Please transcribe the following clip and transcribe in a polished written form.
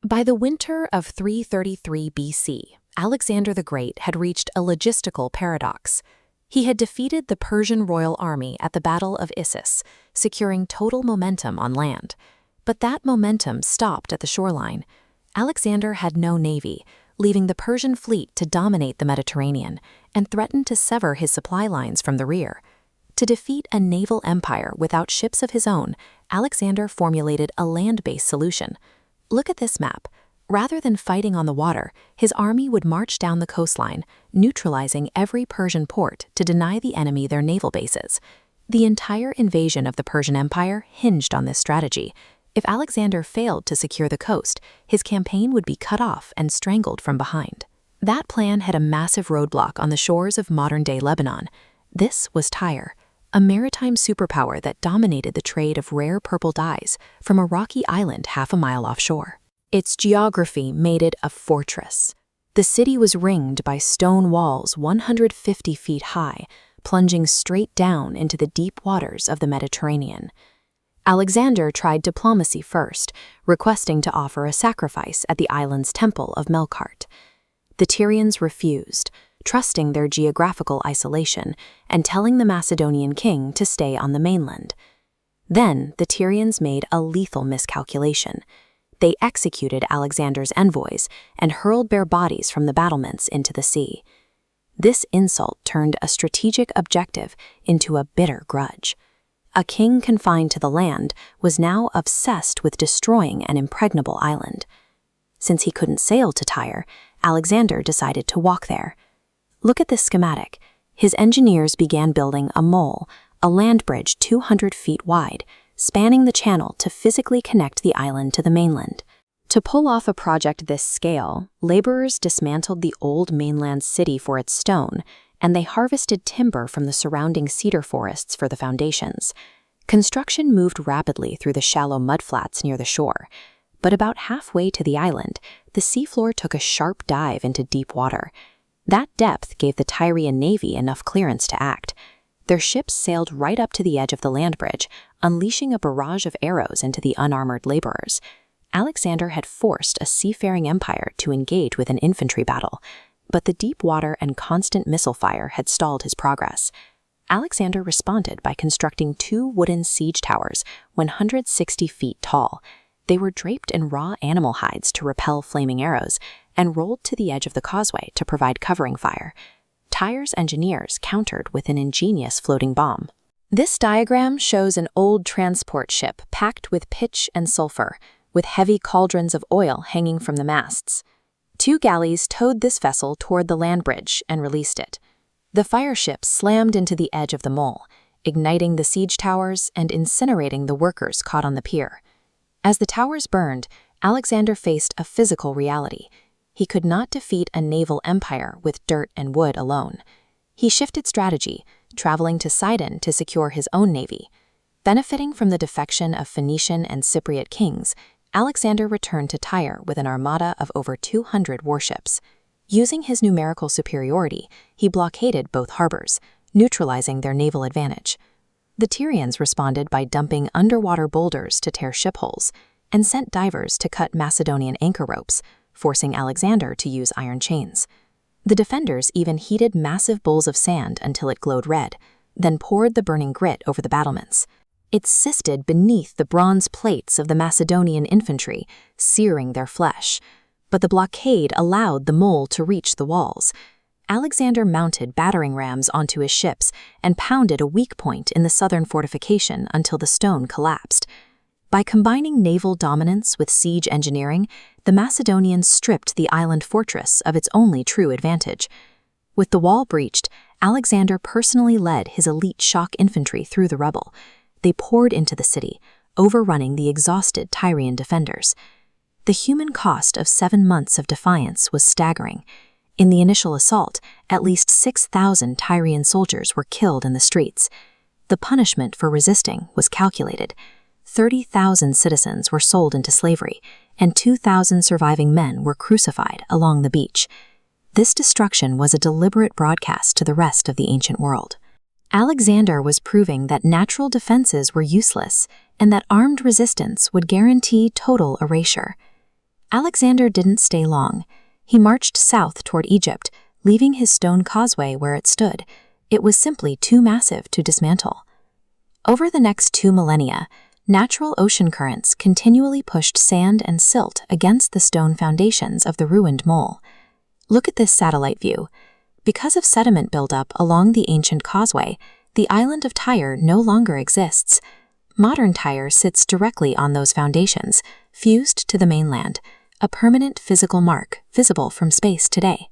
By the winter of 333 BC, Alexander the Great had reached a logistical paradox. He had defeated the Persian royal army at the Battle of Issus, securing total momentum on land. But that momentum stopped at the shoreline. Alexander had no navy, leaving the Persian fleet to dominate the Mediterranean, and threatened to sever his supply lines from the rear. To defeat a naval empire without ships of his own, Alexander formulated a land-based solution. Look at this map. Rather than fighting on the water, his army would march down the coastline, neutralizing every Persian port to deny the enemy their naval bases. The entire invasion of the Persian Empire hinged on this strategy. If Alexander failed to secure the coast, his campaign would be cut off and strangled from behind. That plan had a massive roadblock on the shores of modern-day Lebanon. This was Tyre, a maritime superpower that dominated the trade of rare purple dyes from a rocky island half a mile offshore. Its geography made it a fortress. The city was ringed by stone walls 150 feet high, plunging straight down into the deep waters of the Mediterranean. Alexander tried diplomacy first, requesting to offer a sacrifice at the island's temple of Melkart. The Tyrians refused, trusting their geographical isolation and telling the Macedonian king to stay on the mainland. Then the Tyrians made a lethal miscalculation. They executed Alexander's envoys and hurled their bodies from the battlements into the sea. This insult turned a strategic objective into a bitter grudge. A king confined to the land was now obsessed with destroying an impregnable island. Since he couldn't sail to Tyre, Alexander decided to walk there. Look at this schematic. His engineers began building a mole, a land bridge 200 feet wide, spanning the channel to physically connect the island to the mainland. To pull off a project this scale, laborers dismantled the old mainland city for its stone, and they harvested timber from the surrounding cedar forests for the foundations. Construction moved rapidly through the shallow mudflats near the shore, but about halfway to the island, the seafloor took a sharp dive into deep water. That depth gave the Tyrian navy enough clearance to act. Their ships sailed right up to the edge of the land bridge, unleashing a barrage of arrows into the unarmored laborers. Alexander had forced a seafaring empire to engage with an infantry battle, but the deep water and constant missile fire had stalled his progress. Alexander responded by constructing 2 wooden siege towers 160 feet tall. They were draped in raw animal hides to repel flaming arrows and rolled to the edge of the causeway to provide covering fire. Tyre's engineers countered with an ingenious floating bomb. This diagram shows an old transport ship packed with pitch and sulfur, with heavy cauldrons of oil hanging from the masts. 2 galleys towed this vessel toward the land bridge and released it. The fire ship slammed into the edge of the mole, igniting the siege towers and incinerating the workers caught on the pier. As the towers burned, Alexander faced a physical reality. He could not defeat a naval empire with dirt and wood alone. He shifted strategy, traveling to Sidon to secure his own navy. Benefiting from the defection of Phoenician and Cypriot kings, Alexander returned to Tyre with an armada of over 200 warships. Using his numerical superiority, he blockaded both harbors, neutralizing their naval advantage. The Tyrians responded by dumping underwater boulders to tear ship holes, and sent divers to cut Macedonian anchor ropes, forcing Alexander to use iron chains. The defenders even heated massive bowls of sand until it glowed red, then poured the burning grit over the battlements. It sifted beneath the bronze plates of the Macedonian infantry, searing their flesh. But the blockade allowed the mole to reach the walls. Alexander mounted battering rams onto his ships and pounded a weak point in the southern fortification until the stone collapsed. By combining naval dominance with siege engineering, the Macedonians stripped the island fortress of its only true advantage. With the wall breached, Alexander personally led his elite shock infantry through the rubble. They poured into the city, overrunning the exhausted Tyrian defenders. The human cost of 7 months of defiance was staggering. In the initial assault, at least 6,000 Tyrian soldiers were killed in the streets. The punishment for resisting was calculated. 30,000 citizens were sold into slavery, and 2,000 surviving men were crucified along the beach. This destruction was a deliberate broadcast to the rest of the ancient world. Alexander was proving that natural defenses were useless and that armed resistance would guarantee total erasure. Alexander didn't stay long. He marched south toward Egypt, leaving his stone causeway where it stood. It was simply too massive to dismantle. Over the next 2 millennia, natural ocean currents continually pushed sand and silt against the stone foundations of the ruined mole. Look at this satellite view. Because of sediment buildup along the ancient causeway, the island of Tyre no longer exists. Modern Tyre sits directly on those foundations, fused to the mainland, a permanent physical mark visible from space today.